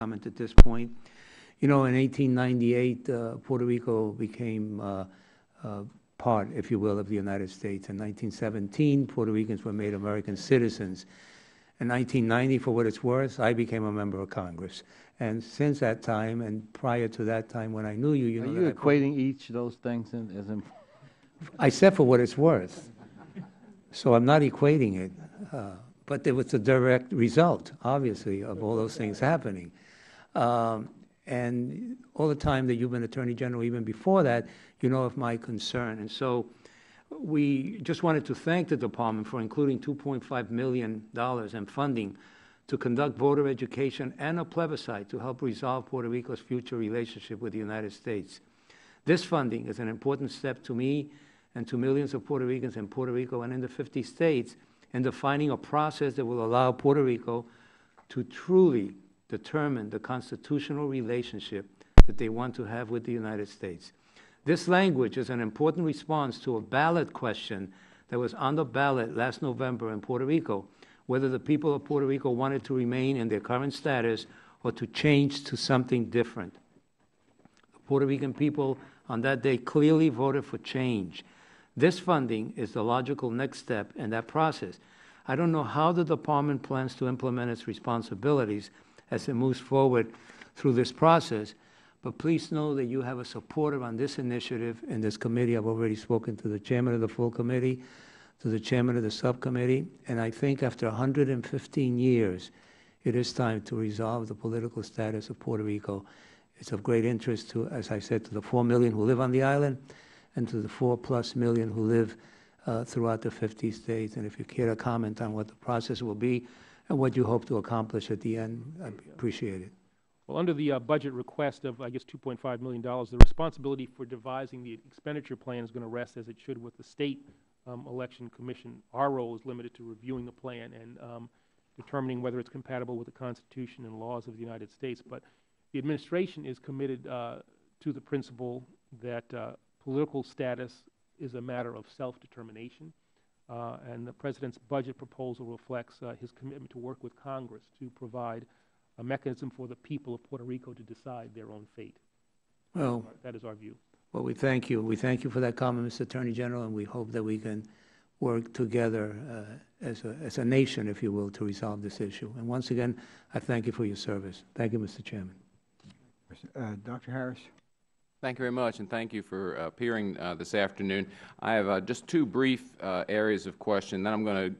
comment at this point. You know, in 1898, Puerto Rico became part, if you will, of the United States. In 1917, Puerto Ricans were made American citizens. In 1990, for what it's worth, I became a member of Congress. And since that time, and prior to that time when I knew you, you know, are you equating each of those things as important? I said for what it's worth. So I'm not equating it. But there was a direct result, obviously, of all those things happening. And all the time that you've been Attorney General, even before that, you know of my concern. And so we just wanted to thank the Department for including $2.5 million in funding to conduct voter education and a plebiscite to help resolve Puerto Rico's future relationship with the United States. This funding is an important step to me and to millions of Puerto Ricans in Puerto Rico and in the 50 states in defining a process that will allow Puerto Rico to truly determine the constitutional relationship that they want to have with the United States. This language is an important response to a ballot question that was on the ballot last November in Puerto Rico, whether the people of Puerto Rico wanted to remain in their current status or to change to something different. The Puerto Rican people on that day clearly voted for change. This funding is the logical next step in that process. I don't know how the Department plans to implement its responsibilities as it moves forward through this process, but please know that you have a supporter on this initiative in this committee. I've already spoken to the chairman of the full committee, to the chairman of the subcommittee, and I think after 115 years, it is time to resolve the political status of Puerto Rico. It's of great interest to, as I said, to the 4 million who live on the island and to the 4+ million who live throughout the 50 states. And if you care to comment on what the process will be and what you hope to accomplish at the end, I'd appreciate it. Well, under the budget request of, I guess, $2.5 million, the responsibility for devising the expenditure plan is going to rest, as it should, with the State Election Commission. Our role is limited to reviewing the plan and determining whether it's compatible with the Constitution and laws of the United States. But the administration is committed to the principle that political status is a matter of self-determination. And the President's budget proposal reflects his commitment to work with Congress to provide a mechanism for the people of Puerto Rico to decide their own fate. Well, that is our view. Well, we thank you. We thank you for that comment, Mr. Attorney General, and we hope that we can work together as a nation, if you will, to resolve this issue. And once again, I thank you for your service. Thank you, Mr. Chairman. Dr. Harris. Thank you very much, and thank you for appearing this afternoon. I have just two brief areas of question. Then I'm going to